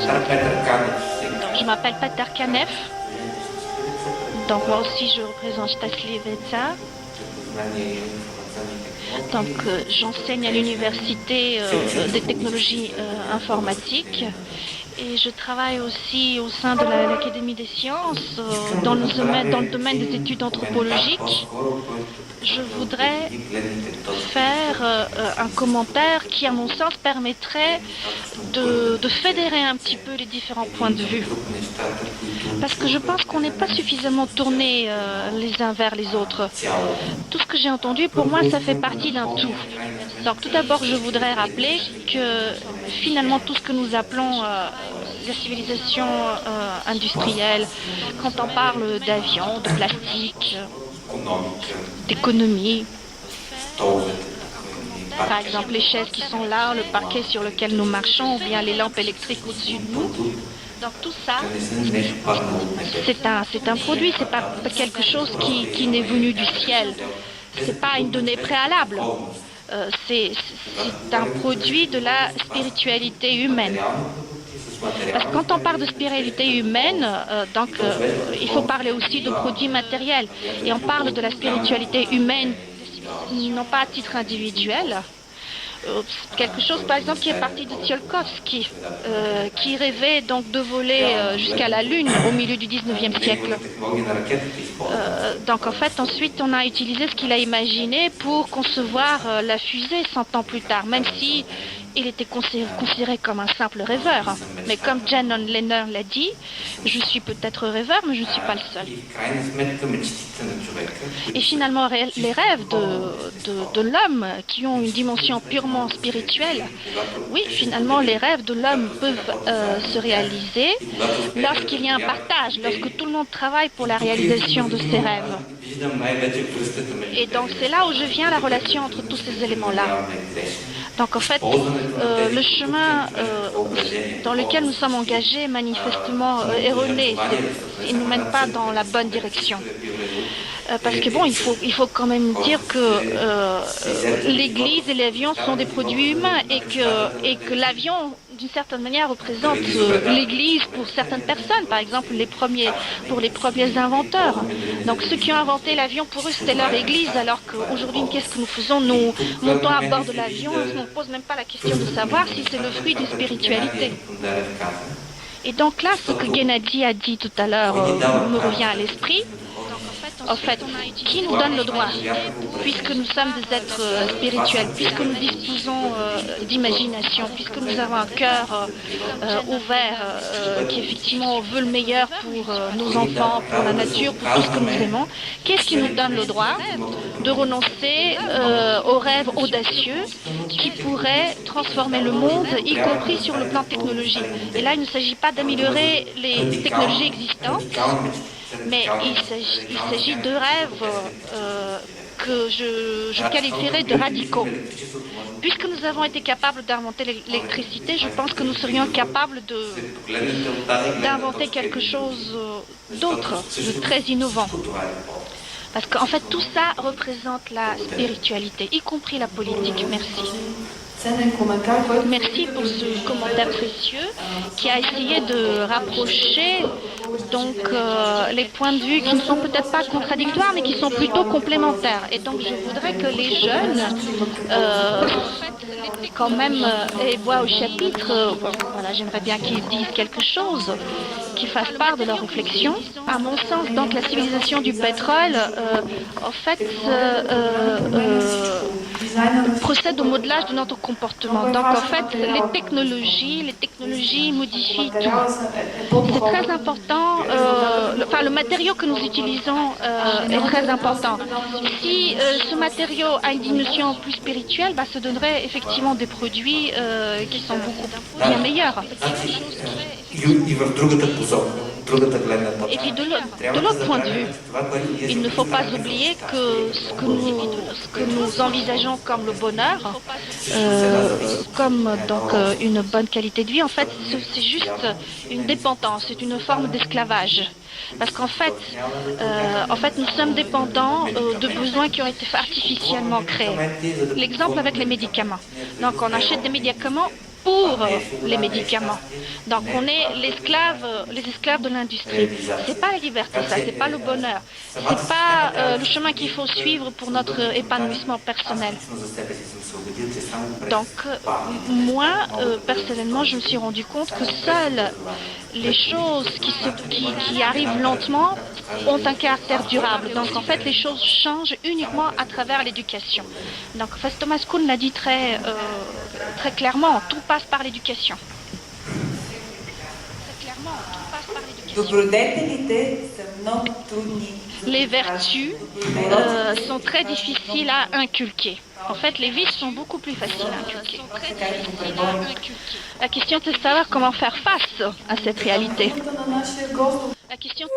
Donc, je m'appelle Peter Kanev. Donc moi aussi je représente Stasliveca. Donc j'enseigne à l'université des technologies informatiques et je travaille aussi au sein de l'Académie des sciences dans le domaine des études anthropologiques. Je voudrais faire un commentaire qui, à mon sens, permettrait de fédérer un petit peu les différents points de vue. Parce que je pense qu'on n'est pas suffisamment tournés les uns vers les autres. Tout ce que j'ai entendu, pour moi, ça fait partie d'un tout. Donc tout d'abord, je voudrais rappeler que finalement, tout ce que nous appelons la civilisation industrielle, quand on parle d'avions, de plastique, d'économie, par exemple les chaises qui sont là, le parquet sur lequel nous marchons, ou bien les lampes électriques au-dessus de nous. Donc tout ça, c'est un produit, c'est pas quelque chose qui n'est venu du ciel. C'est pas une donnée préalable. C'est un produit de la spiritualité humaine. Parce que quand on parle de spiritualité humaine, il faut parler aussi de produits matériels. Et on parle de la spiritualité humaine, non pas à titre individuel. Quelque chose, par exemple, qui est parti de Tsiolkovsky, qui rêvait donc de voler jusqu'à la Lune au milieu du 19e siècle. Donc, en fait, ensuite, on a utilisé ce qu'il a imaginé pour concevoir la fusée 100 ans plus tard, même si il était considéré comme un simple rêveur. Mais comme John Lennon l'a dit, je suis peut-être rêveur, mais je ne suis pas le seul. Et finalement, les rêves de l'homme qui ont une dimension purement spirituelle, oui, finalement, les rêves de l'homme peuvent se réaliser lorsqu'il y a un partage, lorsque tout le monde travaille pour la réalisation de ses rêves. Et donc, c'est là où je viens, la relation entre tous ces éléments-là. Donc en fait, le chemin dans lequel nous sommes engagés est manifestement erroné. Il ne nous mène pas dans la bonne direction. Parce que bon, il faut quand même dire que l'Église et l'avion sont des produits humains et que l'avion, d'une certaine manière, représente l'Église pour certaines personnes, par exemple pour les premiers inventeurs. Donc ceux qui ont inventé l'avion, pour eux, c'était leur Église, alors qu'aujourd'hui, qu'est-ce que nous faisons? Nous montons à bord de l'avion, on ne pose même pas la question de savoir si c'est le fruit d'une spiritualité. Et donc là, ce que Gennady a dit tout à l'heure me revient à l'esprit. En fait, qui nous donne le droit, puisque nous sommes des êtres spirituels, puisque nous disposons d'imagination, puisque nous avons un cœur ouvert qui effectivement veut le meilleur pour nos enfants, pour la nature, pour tout ce que nous aimons, qu'est-ce qui nous donne le droit de renoncer aux rêves audacieux qui pourraient transformer le monde, y compris sur le plan technologique? Et là, il ne s'agit pas d'améliorer les technologies existantes, mais il s'agit de rêves que je qualifierais de radicaux. Puisque nous avons été capables d'inventer l'électricité, je pense que nous serions capables d'inventer quelque chose d'autre, de très innovant. Parce qu'en fait, tout ça représente la spiritualité, y compris la politique. Merci. Merci pour ce commentaire précieux qui a essayé de rapprocher donc les points de vue qui ne sont peut-être pas contradictoires mais qui sont plutôt complémentaires. Et donc je voudrais que les jeunes quand même aient voix au chapitre. Voilà, j'aimerais bien qu'ils disent quelque chose, qu'ils fassent part de leurs réflexions. À mon sens, donc la civilisation du pétrole, en fait, procède au modelage de notre comportement. Donc en fait, les technologies modifient tout. C'est très important, le matériau que nous utilisons est très important. Si ce matériau a une dimension plus spirituelle, ça donnerait effectivement des produits qui sont beaucoup bien meilleurs. Et puis de l'autre point de vue, il ne faut pas oublier que ce que nous envisageons comme le bonheur, comme donc une bonne qualité de vie, en fait, c'est juste une dépendance, c'est une forme d'esclavage. Parce qu'en fait, nous sommes dépendants de besoins qui ont été artificiellement créés. L'exemple avec les médicaments. Donc, on achète des médicaments pour les médicaments. Donc on est les esclaves de l'industrie. C'est pas la liberté, ça, c'est pas le bonheur, c'est pas le chemin qu'il faut suivre pour notre épanouissement personnel. Donc moi, personnellement, je me suis rendu compte que seules les choses qui arrivent lentement ont un caractère durable. Donc en fait, les choses changent uniquement à travers l'éducation. Donc Thomas Kuhn l'a dit très clairement, tout passe par l'éducation. Très clairement, tout passe par l'éducation. Les vertus sont très difficiles à inculquer. En fait, les vices sont beaucoup plus faciles à inculquer. La question c'est de savoir comment faire face à cette réalité. La question